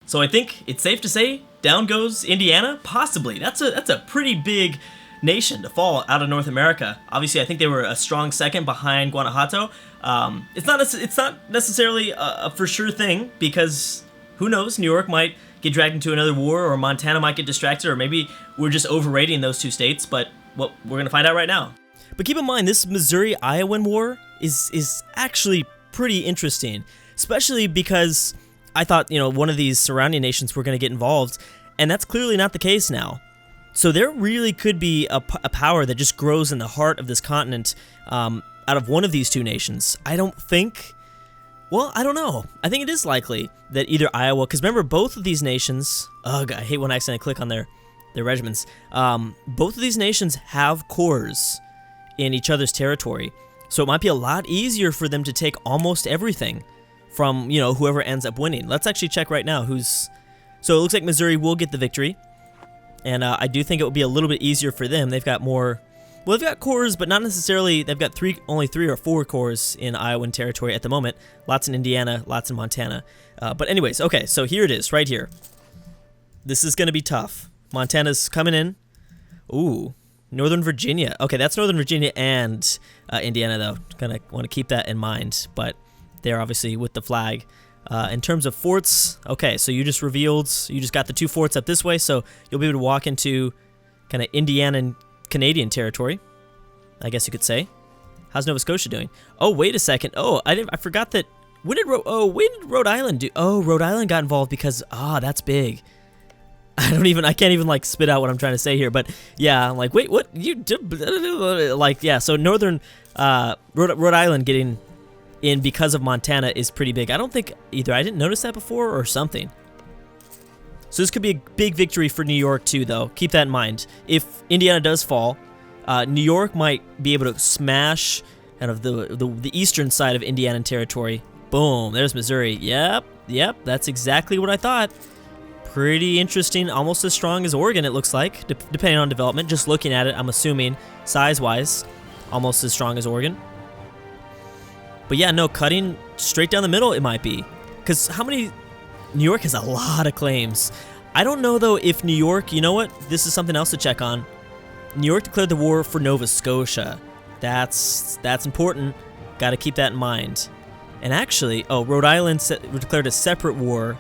So I think it's safe to say down goes Indiana, possibly. That's a pretty big nation to fall out of North America. Obviously, I think they were a strong second behind Guanajuato. It's not necessarily a for sure thing, because who knows, New York might get dragged into another war, or Montana might get distracted, or maybe we're just overrating those two states, but well, we're gonna find out right now. But keep in mind, this Missouri-Iowan war is actually pretty interesting, especially because I thought, one of these surrounding nations were going to get involved, and that's clearly not the case now. So there really could be a power that just grows in the heart of this continent out of one of these two nations. I don't know. I think it is likely that either Iowa, because remember, both of these nations, ugh, I hate when I accidentally click on their regiments. Both of these nations have cores in each other's territory, so it might be a lot easier for them to take almost everything from, whoever ends up winning. Let's actually check right now so it looks like Missouri will get the victory, and I do think it will be a little bit easier for them. They've got more, well, they've got cores, but not necessarily, they've got only 3 or 4 cores in Iowan territory at the moment. Lots in Indiana, lots in Montana. But anyways, okay, so here it is, right here. This is going to be tough. Montana's coming in. Ooh, Northern Virginia. Okay, that's Northern Virginia and Indiana, though. Kind of want to keep that in mind, but they're obviously with the flag. In terms of forts, okay, so you just got the 2 forts up this way, so you'll be able to walk into kind of Indiana and Canadian territory, I guess you could say. How's Nova Scotia doing? Oh, wait a second. Oh, I forgot that. When did Rhode Island do? Oh, Rhode Island got involved because that's big. I can't even like spit out what I'm trying to say here, but yeah, I'm like, wait, what? So Northern Rhode Island getting in because of Montana is pretty big. I don't think either I didn't notice that before or something. So this could be a big victory for New York too, though. Keep that in mind. If Indiana does fall, New York might be able to smash kind of the eastern side of Indiana territory. Boom, there's Missouri. Yep, that's exactly what I thought. Pretty interesting, almost as strong as Oregon, it looks like, depending on development. Just looking at it, I'm assuming, size-wise, almost as strong as Oregon. But yeah, no, cutting straight down the middle, it might be. Because New York has a lot of claims. I don't know, though, if New York, you know what? This is something else to check on. New York declared the war for Nova Scotia. That's important. Got to keep that in mind. And actually, Rhode Island declared a separate war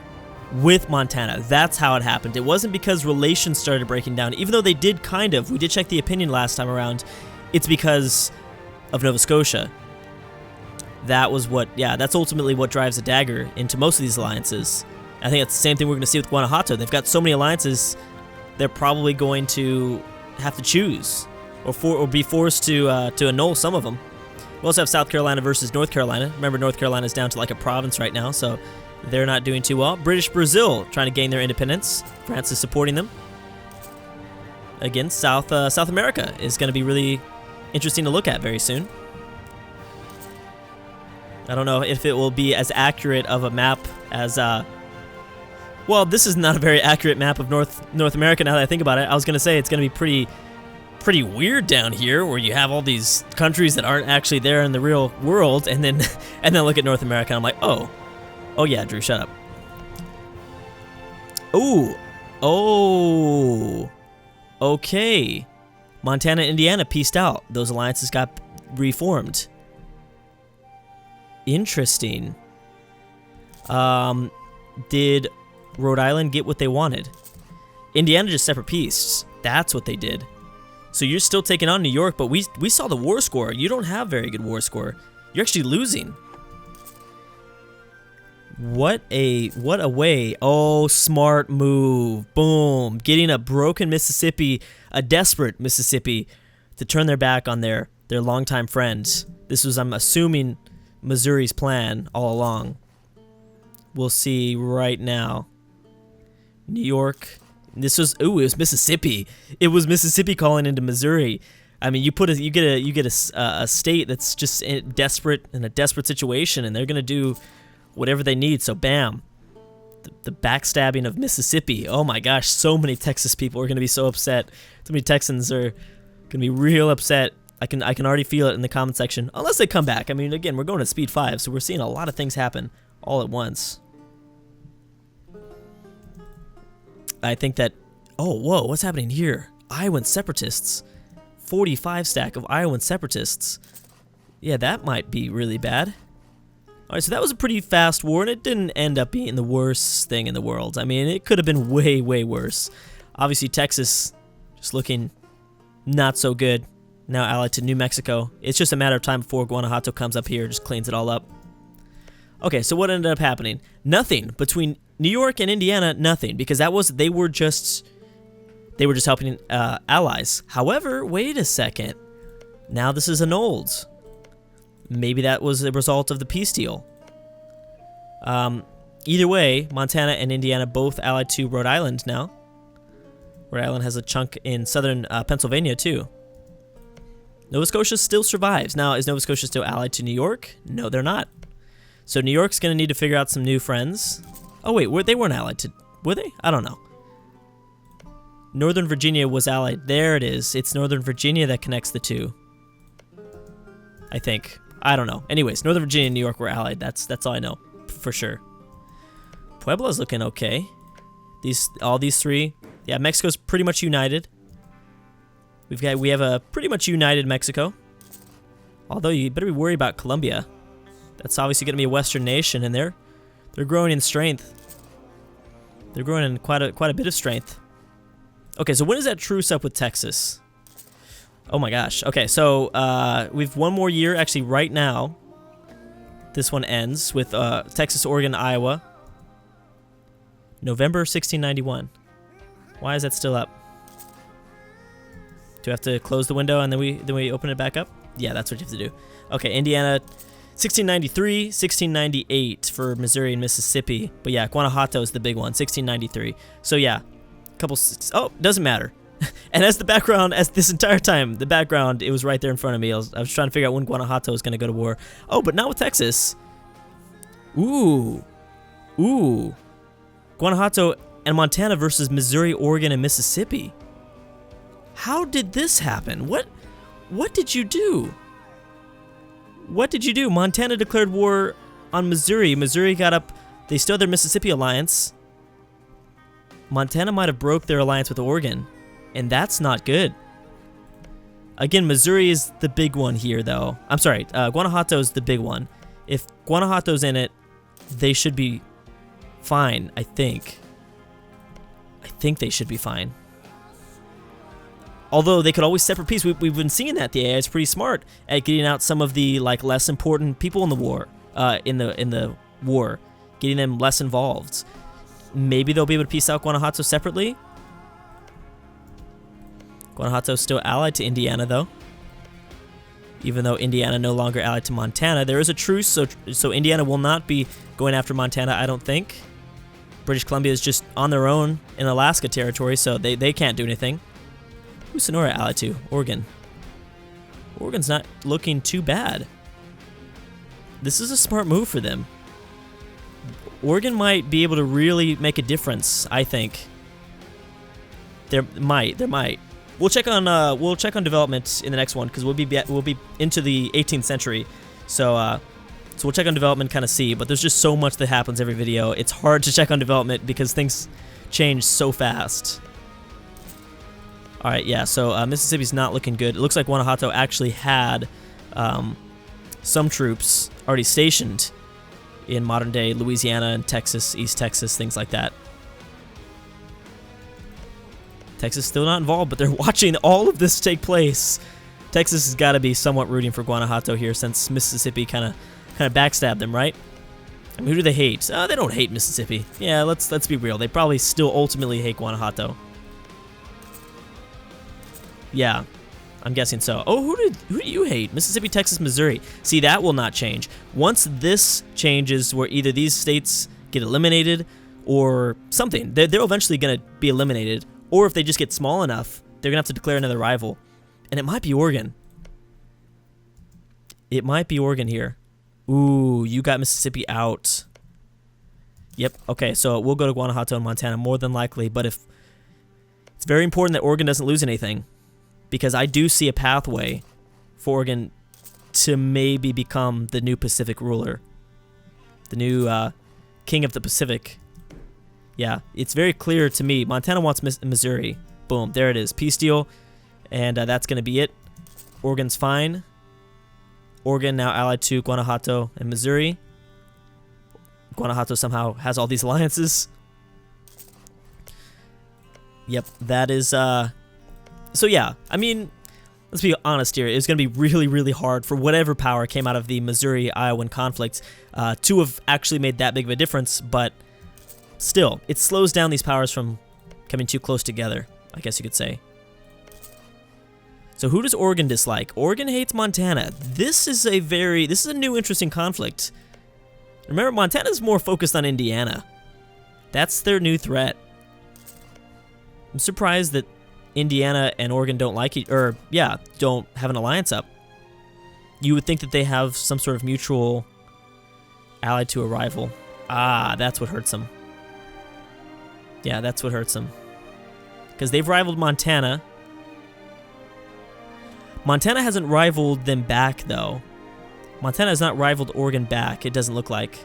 with Montana. That's how it happened. It wasn't because relations started breaking down, even though they did kind of. We did check the opinion last time around. It's because of Nova Scotia. That's ultimately what drives a dagger into most of these alliances. I think it's the same thing we're going to see with Guanajuato. They've got so many alliances, they're probably going to have to choose or be forced to annul some of them. We also have South Carolina versus North Carolina. Remember, North Carolina's down to like a province right now, so they're not doing too well. British Brazil trying to gain their independence. France is supporting them. Again, South America is going to be really interesting to look at very soon. I don't know if it will be as accurate of a map as well, this is not a very accurate map of North America now that I think about it. I was going to say it's going to be pretty weird down here, where you have all these countries that aren't actually there in the real world, and then look at North America and I'm like, oh yeah, Drew, shut up. Okay. Montana and Indiana pieced out. Those alliances got reformed. Interesting. Did Rhode Island get what they wanted? Indiana just separate pieced. That's what they did. So you're still taking on New York, but we saw the war score. You don't have very good war score. You're actually losing. What a way. Oh, smart move. Boom. Getting a broken Mississippi, a desperate Mississippi, to turn their back on their longtime friends. This was, I'm assuming, Missouri's plan all along. We'll see right now. New York. It was Mississippi. It was Mississippi calling into Missouri. I mean, you get a state that's just in a desperate situation, and they're gonna do whatever they need. So bam, the backstabbing of Mississippi. Oh my gosh, so many Texas people are gonna be so upset. So many Texans are gonna be real upset. I can already feel it in the comment section. Unless they come back. I mean, again, we're going at speed 5, so we're seeing a lot of things happen all at once. I think that... Oh, whoa, what's happening here? Iowan separatists. 45 stack of Iowan separatists. Yeah, that might be really bad. Alright, so that was a pretty fast war, and it didn't end up being the worst thing in the world. I mean, it could have been way, way worse. Obviously, Texas just looking not so good. Now allied to New Mexico. It's just a matter of time before Guanajuato comes up here, just cleans it all up. Okay, so what ended up happening? Nothing. Between New York and Indiana, nothing. Because they were just helping allies. However, wait a second. Now this is annulled. Maybe that was a result of the peace deal. Either way, Montana and Indiana both allied to Rhode Island now. Rhode Island has a chunk in southern Pennsylvania too. Nova Scotia still survives. Now, is Nova Scotia still allied to New York? No, they're not. So New York's going to need to figure out some new friends. Oh wait, they weren't allied to... Were they? I don't know. Northern Virginia was allied. There it is. It's Northern Virginia that connects the two. I think. I don't know. Anyways, Northern Virginia and New York were allied. That's all I know for sure. Puebla's looking okay. All these three. Yeah, Mexico's pretty much united. We have a pretty much united Mexico. Although you better be worried about Colombia. That's obviously going to be a Western nation, and they're growing in strength. They're growing in quite a bit of strength. Okay, so when is that truce up with Texas? Oh my gosh. Okay, so we've one more year. Actually, right now, this one ends with Texas, Oregon, Iowa. November 1691. Why is that still up? Do we have to close the window and then we open it back up? Yeah, that's what you have to do. Okay, Indiana, 1693, 1698 for Missouri and Mississippi. But yeah, Guanajuato is the big one, 1693. So yeah, oh, doesn't matter. And as the background, as this entire time, the background, it was right there in front of me. I was trying to figure out when Guanajuato was going to go to war. Oh, but not with Texas. Ooh. Guanajuato and Montana versus Missouri, Oregon, and Mississippi. How did this happen? What did you do? What did you do? Montana declared war on Missouri. Missouri got up. They still had their Mississippi alliance. Montana might have broke their alliance with Oregon. And that's not good. Again, Missouri is the big one here, though. I'm sorry, Guanajuato is the big one. If Guanajuato's in it, they should be fine, I think. I think they should be fine. Although they could always separate peace. We've been seeing that. The AI is pretty smart at getting out some of the less important people in the war, getting them less involved. Maybe they'll be able to peace out Guanajuato separately. Guanajuato's still allied to Indiana, though. Even though Indiana no longer allied to Montana, there is a truce, so Indiana will not be going after Montana, I don't think. British Columbia is just on their own in Alaska territory, so they can't do anything. Who's Sonora allied to? Oregon. Oregon's not looking too bad. This is a smart move for them. Oregon might be able to really make a difference, I think. There might. We'll check on development in the next one because we'll be into the 18th century, so we'll check on development, kind of see. But there's just so much that happens every video. It's hard to check on development because things change so fast. All right, yeah. So Mississippi's not looking good. It looks like Guanajuato actually had some troops already stationed in modern day Louisiana and Texas, East Texas, things like that. Texas still not involved, but they're watching all of this take place. Texas has got to be somewhat rooting for Guanajuato here since Mississippi kind of backstabbed them, right? I mean, who do they hate? They don't hate Mississippi. Yeah, let's be real. They probably still ultimately hate Guanajuato. Yeah, I'm guessing so. Oh, who do you hate? Mississippi, Texas, Missouri. See, that will not change. Once this changes where either these states get eliminated or something, they're eventually going to be eliminated. Or if they just get small enough, they're going to have to declare another rival. And it might be Oregon. It might be Oregon here. Ooh, you got Mississippi out. Yep, okay, so we'll go to Guanajuato and Montana more than likely. But it's very important that Oregon doesn't lose anything. Because I do see a pathway for Oregon to maybe become the new Pacific ruler. The new king of the Pacific. Yeah, it's very clear to me. Montana wants Missouri. Boom, there it is. Peace deal, and that's going to be it. Oregon's fine. Oregon now allied to Guanajuato and Missouri. Guanajuato somehow has all these alliances. Yep, that is, so yeah, I mean, let's be honest here. It's going to be really, really hard for whatever power came out of the Missouri-Iowan conflict to have actually made that big of a difference, but still, it slows down these powers from coming too close together, I guess you could say. So who does Oregon dislike? Oregon hates Montana. This is a new interesting conflict. Remember, Montana's more focused on Indiana. That's their new threat. I'm surprised that Indiana and Oregon don't don't have an alliance up. You would think that they have some sort of mutual ally to a rival. Ah, that's what hurts them. Yeah, that's what hurts them. Because they've rivaled Montana. Montana hasn't rivaled them back, though. Montana has not rivaled Oregon back, it doesn't look like.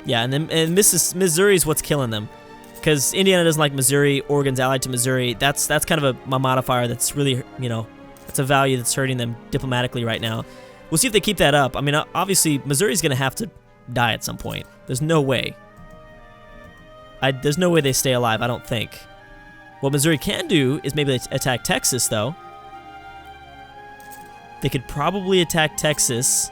Yeah, and Missouri's what's killing them. Because Indiana doesn't like Missouri, Oregon's allied to Missouri. That's kind of a modifier that's really, that's a value that's hurting them diplomatically right now. We'll see if they keep that up. I mean, obviously, Missouri's going to have to die at some point. There's no way. There's no way they stay alive, I don't think. What Missouri can do is maybe attack Texas, though. They could probably attack Texas,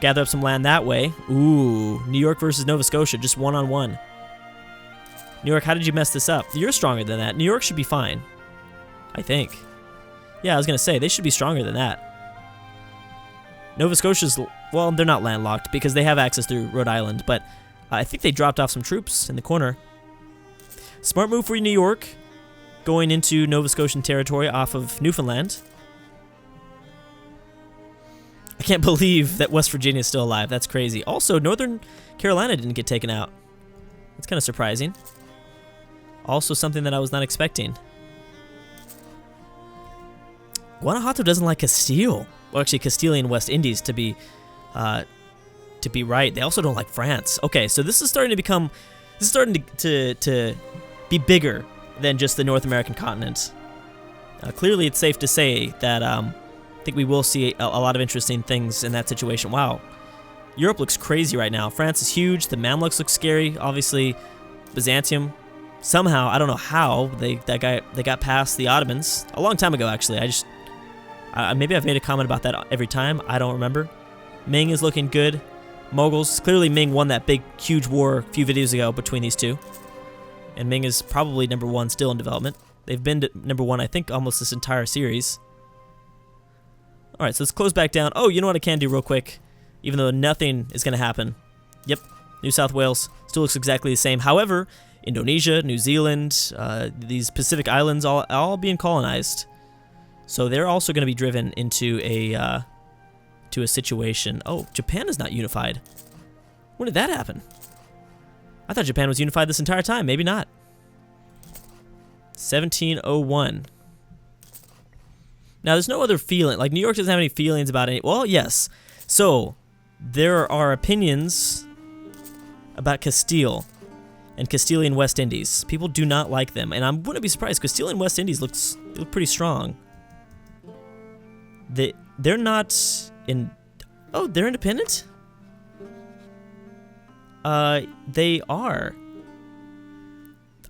gather up some land that way. Ooh, New York versus Nova Scotia, just one-on-one. New York, how did you mess this up? You're stronger than that. New York should be fine, I think. Yeah, I was going to say, they should be stronger than that. Nova Scotia's, well, they're not landlocked because they have access through Rhode Island, but I think they dropped off some troops in the corner. Smart move for New York, going into Nova Scotian territory off of Newfoundland. I can't believe that West Virginia is still alive. That's crazy. Also, Northern Carolina didn't get taken out. That's kind of surprising. Also something that I was not expecting. Guanajuato doesn't like Castile. Well, actually, Castilian West Indies to be right. They also don't like France. Okay, so this is starting to be bigger than just the North American continent. Clearly, it's safe to say that I think we will see a lot of interesting things in that situation. Wow. Europe looks crazy right now. France is huge. The Mamluks look scary. Obviously, Byzantium. Somehow, I don't know how they got past the Ottomans a long time ago. Actually, maybe I've made a comment about that every time. I don't remember. Ming is looking good. Moguls. Clearly, Ming won that big, huge war a few videos ago between these two, and Ming is probably #1 still in development. They've been to #1, I think, almost this entire series. All right, so let's close back down. Oh, you know what I can do real quick? Even though nothing is going to happen. Yep, New South Wales still looks exactly the same. However, Indonesia, New Zealand, these Pacific islands all being colonized. So they're also going to be driven into a situation. Oh, Japan is not unified. When did that happen? I thought Japan was unified this entire time. Maybe not. 1701. Now, there's no other feeling. Like, New York doesn't have any feelings about it. Well, yes. So, there are opinions about Castile and Castilian West Indies. People do not like them, and I wouldn't be surprised. Castilian West Indies look pretty strong. They're not in... Oh, they're independent? They are.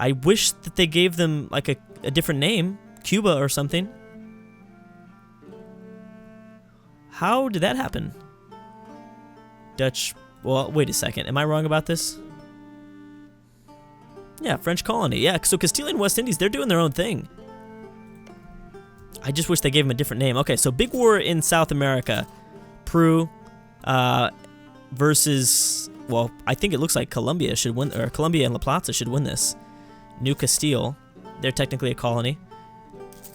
I wish that they gave them, like, a different name. Cuba or something. How did that happen? Dutch... Well, wait a second. Am I wrong about this? Yeah, French colony. Yeah, so Castilian West Indies, they're doing their own thing. I just wish they gave them a different name. Okay, so big war in South America. Peru versus... Well, I think it looks like Colombia should win, or Colombia and La Plata should win this. New Castile. They're technically a colony.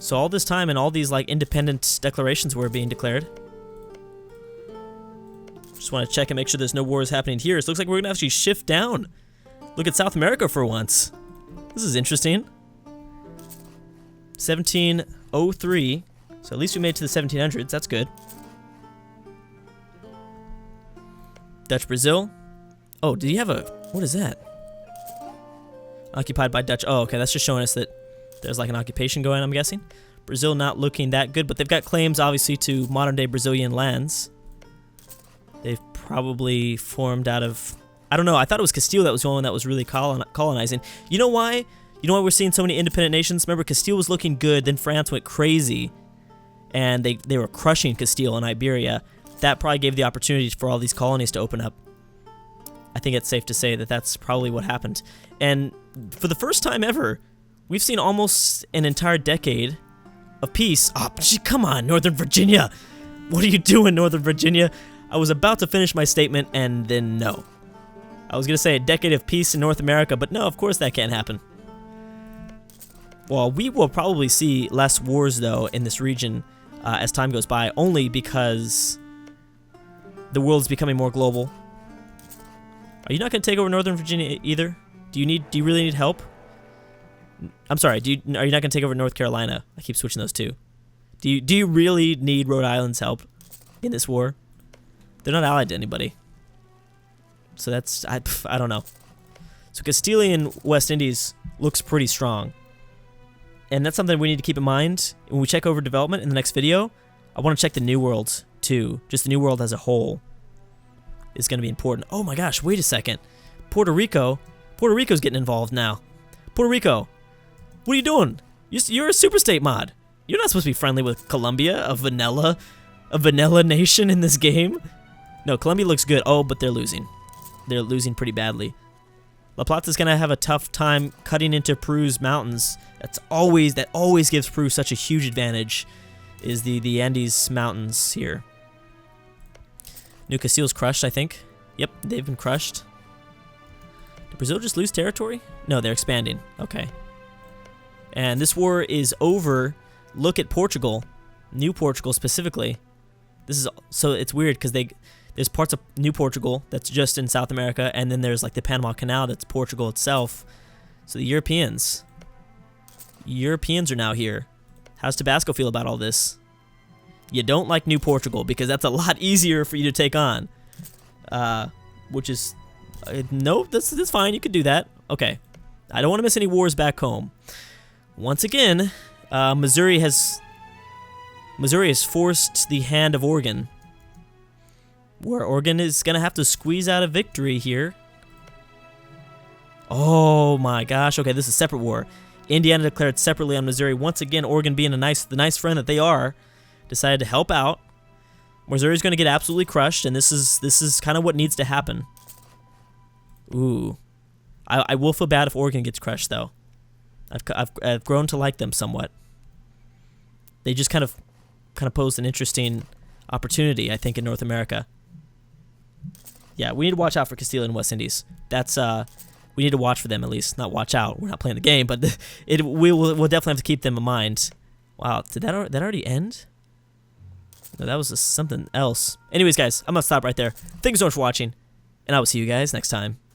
So all this time and all these, like, independent declarations were being declared. Just want to check and make sure there's no wars happening here. So it looks like we're going to actually shift down. Look at South America for once. This is interesting. 1703. So at least we made it to the 1700s. That's good. Dutch Brazil. Oh, did you have a... What is that? Occupied by Dutch. Oh, okay, that's just showing us that there's like an occupation going, I'm guessing. Brazil not looking that good, but they've got claims, obviously, to modern-day Brazilian lands. They've probably formed out of... I don't know, I thought it was Castile that was the one that was really colonizing. You know why? You know why we're seeing so many independent nations? Remember, Castile was looking good, then France went crazy, and they were crushing Castile and Iberia. That probably gave the opportunity for all these colonies to open up. I think it's safe to say that that's probably what happened. And for the first time ever, we've seen almost an entire decade of peace. Oh, gee, come on, Northern Virginia. What are you doing, Northern Virginia? I was about to finish my statement, and then no. I was going to say a decade of peace in North America, but no, of course that can't happen. Well, we will probably see less wars, though, in this region as time goes by, only because the world's becoming more global. Are you not going to take over Northern Virginia either? Do you really need help? I'm sorry, are you not going to take over North Carolina? I keep switching those two. Do you really need Rhode Island's help in this war? They're not allied to anybody. So that's, I don't know. So Castilian West Indies looks pretty strong. And that's something we need to keep in mind when we check over development in the next video. I want to check the New World too. Just the New World as a whole is going to be important. Oh my gosh, wait a second. Puerto Rico's getting involved now. Puerto Rico, what are you doing? You're a superstate mod. You're not supposed to be friendly with Colombia, a vanilla nation in this game. No, Colombia looks good. Oh, but they're losing. They're losing pretty badly. La Plata's gonna have a tough time cutting into Peru's mountains. That always gives Peru such a huge advantage. Is the Andes mountains here. New Castile's crushed, I think. Yep, they've been crushed. Did Brazil just lose territory? No, they're expanding. Okay. And this war is over. Look at Portugal, New Portugal specifically. This is so it's weird because there's parts of New Portugal that's just in South America, and then there's like the Panama Canal that's Portugal itself. So the Europeans are now here. How's Tabasco feel about all this? You don't like New Portugal because that's a lot easier for you to take on. Which is no, that's fine. You could do that. Okay, I don't want to miss any wars back home. Once again, Missouri has forced the hand of Oregon, where Oregon is going to have to squeeze out a victory here. Oh my gosh. Okay, this is a separate war. Indiana declared separately on Missouri. Once again, Oregon being the nice friend that they are, decided to help out. Missouri's going to get absolutely crushed, and this is kind of what needs to happen. Ooh. I will feel bad if Oregon gets crushed, though. I've grown to like them somewhat. They just kind of posed an interesting opportunity, I think, in North America. Yeah, we need to watch out for Castile and West Indies. That's we need to watch for them at least. Not watch out. We're not playing the game, but we'll definitely have to keep them in mind. Wow, did that already end? No, that was something else. Anyways, guys, I'm gonna stop right there. Thank you so much for watching, and I will see you guys next time.